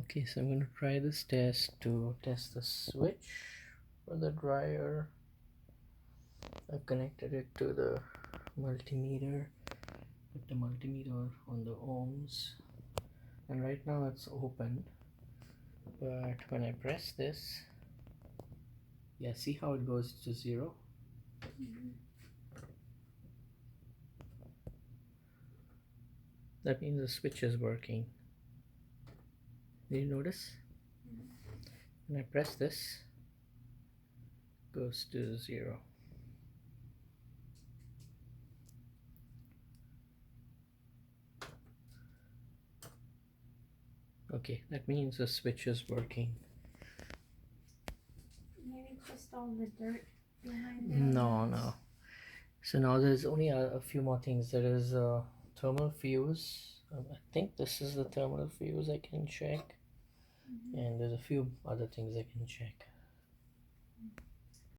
Okay, so I'm going to try this test to test the switch for the dryer. I've connected it to the multimeter, put the multimeter on the ohms, and right now it's open, but when I press this, yeah, see how it goes to 0? That means the switch is working. Did you notice? When I press this, it goes to 0. Okay, that means the switch is working. Maybe just all the dirt behind it. No. So now there's only a few more things. There is a thermal fuse. I think this is the thermal fuse I can check. And there's a few other things I can check.